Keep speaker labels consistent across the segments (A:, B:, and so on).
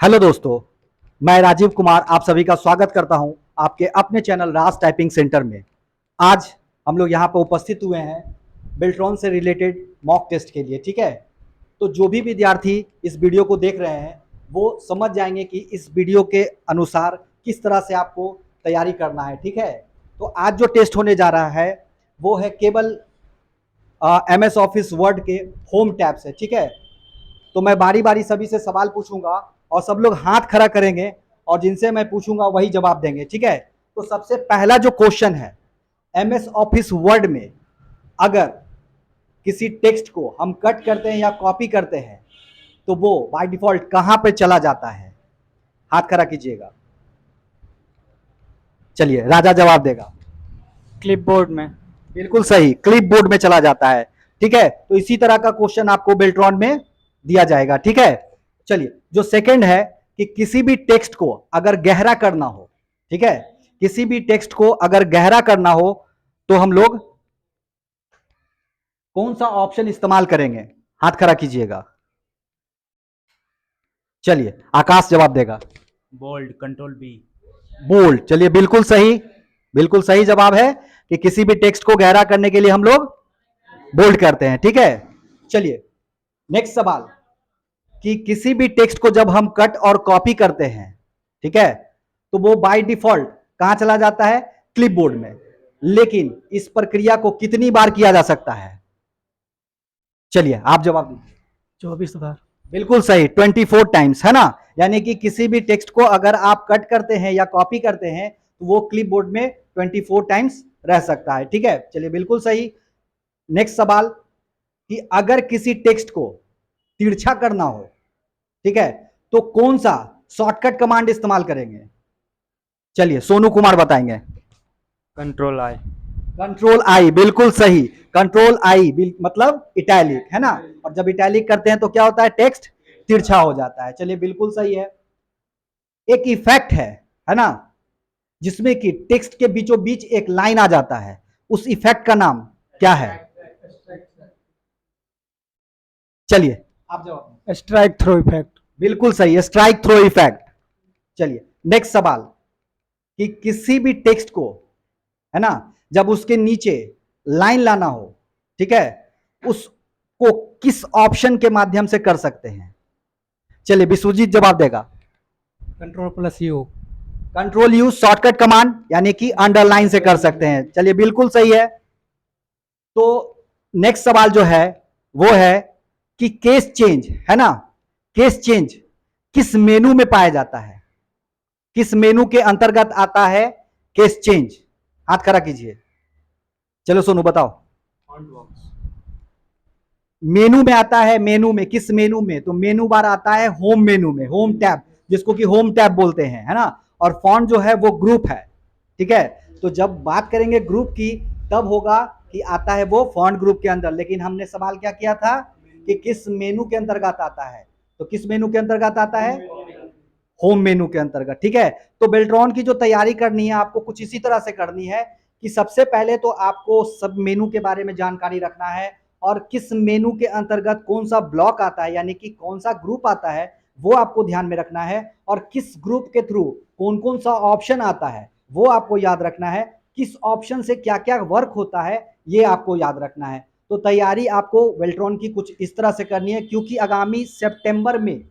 A: Hello दोस्तों, मैं राजीव कुमार आप सभी का स्वागत करता हूं आपके अपने चैनल राज टाइपिंग सेंटर में। आज हम लोग यहां पर उपस्थित हुए हैं बेल्ट्रॉन से रिलेटेड मॉक टेस्ट के लिए। ठीक है, तो जो भी विद्यार्थी इस वीडियो को देख रहे हैं वो समझ जाएंगे कि इस वीडियो के अनुसार किस तरह से आपको तैयारी करना है। ठीक है, तो आज जो टेस्ट होने जा रहा है वो है केवल MS ऑफिस वर्ड के होम टैब से। ठीक है, तो मैं बारी बारी सभी से सवाल पूछूंगा और सब लोग हाथ खड़ा करेंगे और जिनसे मैं पूछूंगा वही जवाब देंगे। ठीक है, तो सबसे पहला जो क्वेश्चन है, MS ऑफिस वर्ड में अगर किसी टेक्स्ट को हम कट करते हैं या कॉपी करते हैं तो वो बाय डिफॉल्ट कहां पे चला जाता है? हाथ खड़ा कीजिएगा। चलिए, राजा जवाब देगा।
B: क्लिपबोर्ड में।
A: बिल्कुल सही, क्लिप बोर्ड में चला जाता है। ठीक है, तो इसी तरह का क्वेश्चन आपको बेल्ट्रॉन में दिया जाएगा। ठीक है, चलिए, जो सेकंड है कि किसी भी टेक्स्ट को अगर गहरा करना हो, ठीक है, किसी भी टेक्स्ट को अगर गहरा करना हो तो हम लोग कौन सा ऑप्शन इस्तेमाल करेंगे? हाथ खड़ा कीजिएगा। चलिए, आकाश जवाब देगा।
B: Bold, control B.
A: बोल्ड, चलिए बिल्कुल सही, बिल्कुल सही जवाब है कि किसी भी टेक्स्ट को गहरा करने के लिए हम लोग बोल्ड करते हैं। ठीक है, चलिए नेक्स्ट सवाल कि किसी भी टेक्स्ट को जब हम कट और कॉपी करते हैं, ठीक है, तो वो बाय डिफॉल्ट कहां चला जाता है? क्लिपबोर्ड में। लेकिन इस प्रक्रिया को कितनी बार किया जा सकता है? चलिए आप जवाब दीजिए।
B: 24 बार।
A: बिल्कुल सही, 24 टाइम्स, है ना। यानी कि किसी भी टेक्स्ट को अगर आप कट करते हैं या कॉपी करते हैं तो वो क्लिपबोर्ड में 24 टाइम्स रह सकता है। ठीक है, चलिए बिल्कुल सही। नेक्स्ट सवाल कि अगर किसी टेक्स्ट को तिरछा करना हो, ठीक है, तो कौन सा शॉर्टकट कमांड इस्तेमाल करेंगे? चलिए सोनू कुमार बताएंगे।
B: Control I.
A: कंट्रोल आई, बिल्कुल सही। कंट्रोल आई मतलब इटैलिक, है ना। और जब इटैलिक करते हैं तो क्या होता है? टेक्स्ट तिरछा हो जाता है। चलिए बिल्कुल सही है। एक इफेक्ट है ना, जिसमें कि टेक्स्ट के बीचों बीच एक लाइन आ जाता है, उस इफेक्ट का नाम क्या है? चलिए आप जवाब।
B: Strikethrough effect.
A: बिल्कुल सही है, स्ट्राइक थ्रो इफेक्ट। चलिए नेक्स्ट सवाल कि किसी भी टेक्स्ट को, है ना, जब उसके नीचे लाइन लाना हो, ठीक है, उसको किस ऑप्शन के माध्यम से कर सकते हैं? चलिए विश्वजीत जवाब देगा।
B: कंट्रोल+U।
A: कंट्रोल यू शॉर्टकट कमांड, यानी कि अंडरलाइन से कर सकते हैं। चलिए बिल्कुल सही है। तो नेक्स्ट सवाल जो है वो है कि केस चेंज, है ना, केस चेंज किस मेनू में पाया जाता है? किस मेनू के अंतर्गत आता है केस चेंज? हाथ खड़ा कीजिए। चलो सोनू बताओ। मेनू में आता है, मेनू में, किस मेनू में? तो मेनू बार आता है होम मेनू में, होम टैब, जिसको कि होम टैब बोलते हैं, है ना। और फॉन्ट जो है वो ग्रुप है। ठीक है, तो जब बात करेंगे ग्रुप की तब होगा कि आता है वो फॉन्ट ग्रुप के अंदर। लेकिन हमने सवाल क्या किया था कि किस मेनू के अंतर्गत आता है, तो किस मेनू के अंतर्गत आता है? होम मेनू के अंतर्गत। ठीक है, तो बेल्ट्रॉन की जो तैयारी करनी है आपको कुछ इसी तरह से करनी है कि सबसे पहले तो आपको सब मेनू के बारे में जानकारी रखना है और किस मेनू के अंतर्गत कौन सा ब्लॉक आता है, यानी कि कौन सा ग्रुप आता है, वो आपको ध्यान में रखना है। और किस ग्रुप के थ्रू कौन कौन सा ऑप्शन आता है वो आपको याद रखना है। किस ऑप्शन से क्या क्या वर्क होता है ये आपको याद रखना है। तो तैयारी आपको बेल्ट्रॉन की कुछ इस तरह से करनी है, क्योंकि आगामी सितंबर में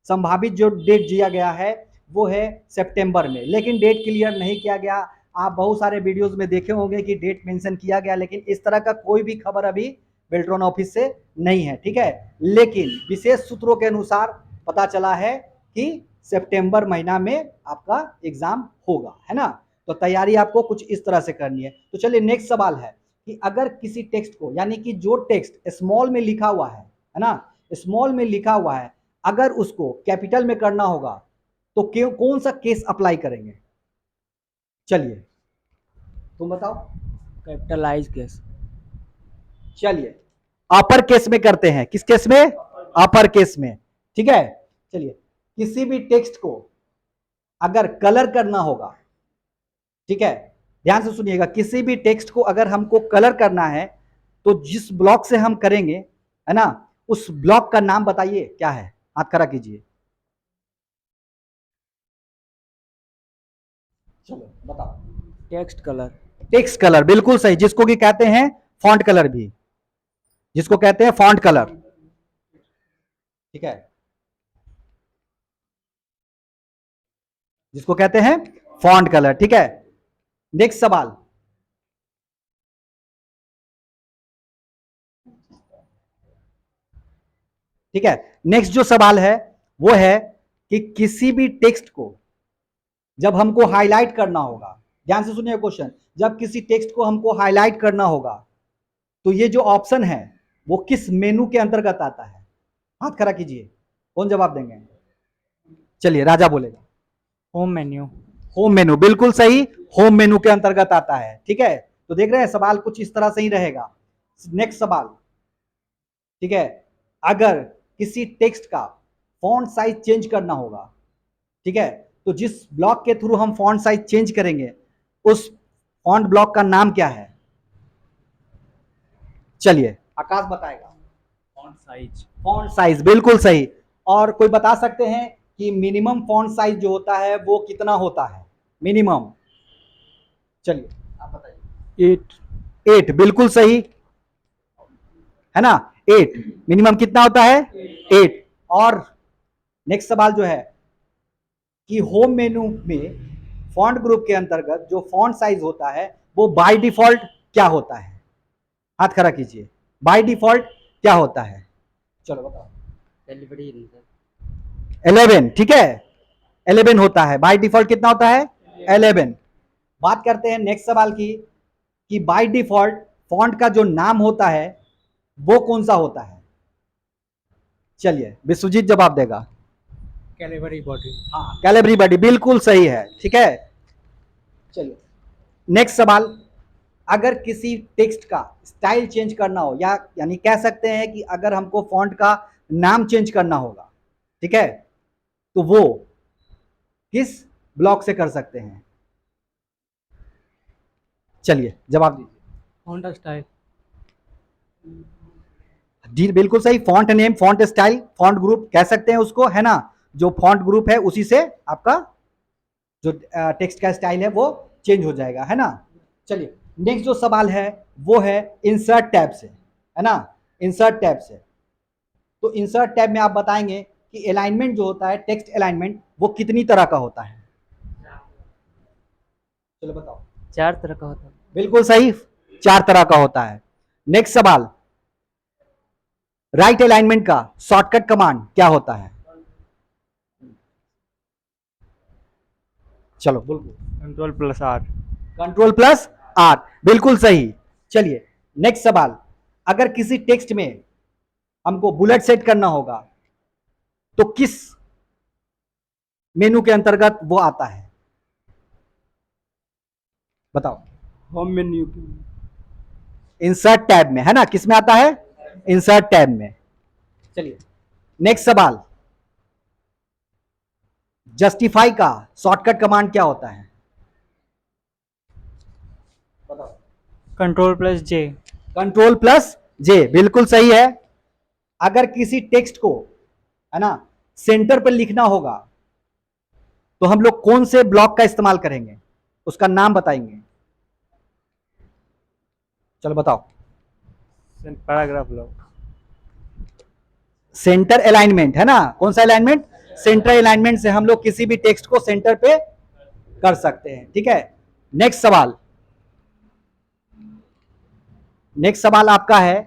A: संभावित जो डेट दिया गया है वो है सितंबर में, लेकिन डेट क्लियर नहीं किया गया। आप बहुत सारे वीडियोस में देखे होंगे कि डेट मेंशन किया गया, लेकिन इस तरह का कोई भी खबर अभी बेल्ट्रॉन ऑफिस से नहीं है। ठीक है, लेकिन विशेष सूत्रों के अनुसार पता चला है कि सितंबर महीना में आपका एग्जाम होगा, है ना। तो तैयारी आपको कुछ इस तरह से करनी है। तो चलिए नेक्स्ट सवाल है कि अगर किसी टेक्स्ट को, यानी कि जो टेक्स्ट स्मॉल में लिखा हुआ है ना, स्मॉल में लिखा हुआ है, अगर उसको कैपिटल में करना होगा तो क्यों, कौन सा केस अप्लाई करेंगे? चलिए तुम बताओ।
B: Capitalise case.
A: चलिए अपर केस में करते हैं। किस केस में? अपर केस में। ठीक है, चलिए किसी भी टेक्स्ट को अगर कलर करना होगा, ठीक है, ध्यान से सुनिएगा, किसी भी टेक्स्ट को अगर हमको कलर करना है तो जिस ब्लॉक से हम करेंगे, है ना, उस ब्लॉक का नाम बताइए क्या है? हाथ खड़ा कीजिए। चलो बताओ।
B: Text colour.
A: टेक्स्ट कलर बिल्कुल सही, जिसको कि कहते हैं फॉन्ट कलर भी, जिसको कहते हैं फॉन्ट कलर। ठीक है, जिसको कहते हैं फॉन्ट कलर। ठीक है, नेक्स्ट सवाल। ठीक है, नेक्स्ट जो सवाल है वो है कि किसी भी टेक्स्ट को जब हमको हाईलाइट करना होगा, ध्यान से सुनिए क्वेश्चन, जब किसी टेक्स्ट को हमको हाईलाइट करना होगा तो ये जो ऑप्शन है वो किस मेनू के अंतर्गत आता है? हाथ खड़ा कीजिए, कौन जवाब देंगे? चलिए राजा बोलेगा।
B: Home menu.
A: होम मेनू बिल्कुल सही, होम मेनू के अंतर्गत आता है। ठीक है, तो देख रहे हैं सवाल कुछ इस तरह से ही रहेगा। नेक्स्ट सवाल। ठीक है, अगर किसी टेक्स्ट का फॉन्ट साइज चेंज करना होगा, ठीक है, तो जिस ब्लॉक के थ्रू हम फॉन्ट साइज चेंज करेंगे उस फॉन्ट ब्लॉक का नाम क्या है? चलिए आकाश बताएगा।
B: Font size.
A: फॉन्ट साइज बिल्कुल सही। और कोई बता सकते हैं कि मिनिमम फॉन्ट साइज जो होता है वो कितना होता है? मिनिमम, चलिए आप बताइए।
B: 8।
A: 8 बिल्कुल सही है ना, 8 मिनिमम कितना होता है? 8। और नेक्स्ट सवाल जो है कि होम मेनू में फॉन्ट ग्रुप के अंतर्गत जो फॉन्ट साइज होता है वो बाय डिफॉल्ट क्या होता है? हाथ खड़ा कीजिए, बाय डिफॉल्ट क्या होता है? चलो बताओ। 11। ठीक है, 11 होता है बाय डिफॉल्ट। कितना होता है? 11। बात करते हैं नेक्स्ट सवाल की कि बाय डिफॉल्ट फॉन्ट का जो नाम होता है वो कौन सा होता है? चलिए विश्वजीत जवाब देगा।
B: Calibri body.
A: हाँ, कैलिबरी बॉडी बिल्कुल सही है। ठीक है, चलिए नेक्स्ट सवाल। अगर किसी टेक्स्ट का स्टाइल चेंज करना हो, या यानी कह सकते हैं कि अगर हमको फॉन्ट का नाम चेंज करना होगा, ठीक है, तो वो किस ब्लॉक से कर सकते हैं? चलिए जवाब दीजिए।
B: Font style.
A: जी बिल्कुल सही, font name, font style, font group कह सकते हैं उसको, है ना। जो फॉन्ट ग्रुप है उसी से आपका जो टेक्स्ट का स्टाइल है वो चेंज हो जाएगा, है ना। चलिए नेक्स्ट जो सवाल है वो है इंसर्ट टैब से, है ना, इंसर्ट टैब से। तो इंसर्ट टैब में आप बताएंगे कि अलाइनमेंट जो होता है, टेक्स्ट अलाइनमेंट, वो कितनी तरह का होता है? चलो बताओ।
B: 4 तरह का होता है।
A: बिल्कुल सही, 4 तरह का होता है। नेक्स्ट सवाल, राइट अलाइनमेंट का शॉर्टकट कमांड क्या होता है? चलो बिल्कुल,
B: Ctrl+R।
A: Ctrl+R बिल्कुल सही। चलिए नेक्स्ट सवाल, अगर किसी टेक्स्ट में हमको बुलेट सेट करना होगा तो किस मेनू के अंतर्गत वो आता है? बताओ।
B: Home menu.
A: इंसर्ट टैब में, है ना, किस में आता है? इंसर्ट टैब में। चलिए नेक्स्ट सवाल, जस्टिफाई का शॉर्टकट कमांड क्या होता है? बताओ।
B: Ctrl+J।
A: Ctrl+J बिल्कुल सही है। अगर किसी टेक्स्ट को, है ना, सेंटर पर लिखना होगा तो हम लोग कौन से ब्लॉक का इस्तेमाल करेंगे? उसका नाम बताएंगे। चलो बताओ।
B: Paragraph block.
A: सेंटर अलाइनमेंट, है ना, कौन सा अलाइनमेंट? सेंटर अलाइनमेंट से हम लोग किसी भी टेक्स्ट को सेंटर पे कर सकते हैं। ठीक है, नेक्स्ट सवाल। नेक्स्ट सवाल आपका है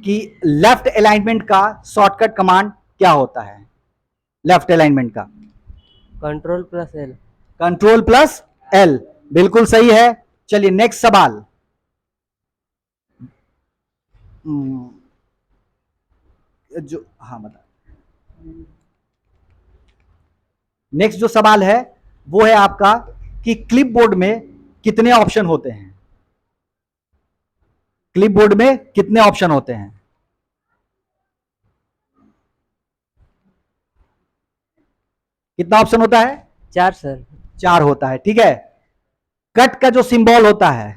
A: कि लेफ्ट अलाइनमेंट का शॉर्टकट कमांड क्या होता है? लेफ्ट अलाइनमेंट का
B: Ctrl+L।
A: Ctrl+L बिल्कुल सही है। चलिए नेक्स्ट सवाल, जो, हाँ बता, नेक्स्ट जो सवाल है वो है आपका कि क्लिपबोर्ड में कितने ऑप्शन होते हैं? क्लिपबोर्ड में कितने ऑप्शन होते हैं? कितना ऑप्शन होता है?
B: 4 सर।
A: 4 होता है। ठीक है, कट का जो सिंबल होता है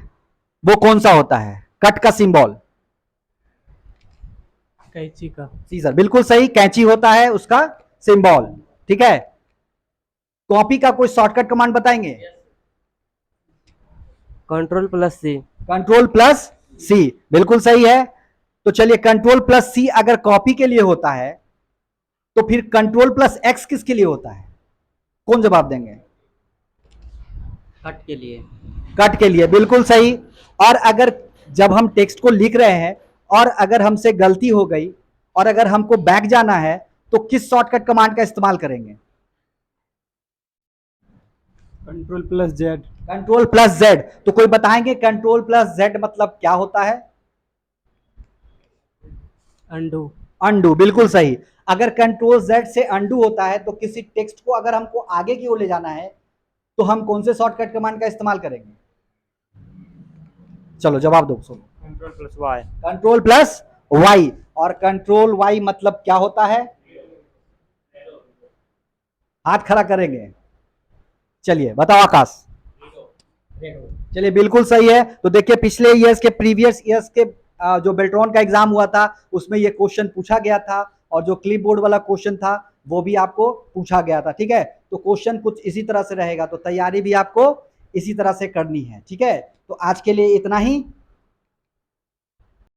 A: वो कौन सा होता है? कट का सिंबल
B: कैंची का।
A: सीजर बिल्कुल सही, कैंची होता है उसका सिंबल। ठीक है, कॉपी का कोई शॉर्टकट कमांड बताएंगे?
B: कंट्रोल प्लस सी।
A: कंट्रोल प्लस सी, बिल्कुल सही है। तो चलिए, कंट्रोल प्लस सी अगर कॉपी के लिए होता है तो फिर कंट्रोल प्लस एक्स किसके लिए होता है? कौन जवाब देंगे?
B: कट के लिए।
A: कट के लिए, बिल्कुल सही। और अगर जब हम टेक्स्ट को लिख रहे हैं और अगर हमसे गलती हो गई और अगर हमको बैक जाना है तो किस शॉर्टकट कमांड का इस्तेमाल करेंगे?
B: Control plus Z.
A: Control plus Z. तो कोई बताएंगे कंट्रोल प्लस जेड मतलब क्या होता है?
B: अंडू।
A: अंडू, बिल्कुल सही। अगर कंट्रोल जेड से अंडू होता है तो किसी टेक्स्ट को अगर हमको आगे की ओर ले जाना है तो हम कौन से शॉर्टकट कमांड का इस्तेमाल करेंगे? चलो जवाब दो, सुनो।
B: Control plus Y.
A: Control plus Y. और कंट्रोल वाई मतलब क्या होता है? हाथ खड़ा करेंगे। चलिए बताओ आकाश। चलिए, बिल्कुल सही है। तो देखिए, पिछले ईयर्स के, प्रीवियस ईयर्स के जो बेल्ट्रॉन का एग्जाम हुआ था उसमें ये क्वेश्चन पूछा गया था और जो क्लिप बोर्ड वाला क्वेश्चन था वो भी आपको पूछा गया था। ठीक है, तो क्वेश्चन कुछ इसी तरह से रहेगा, तो तैयारी भी आपको इसी तरह से करनी है। ठीक है, तो आज के लिए इतना ही।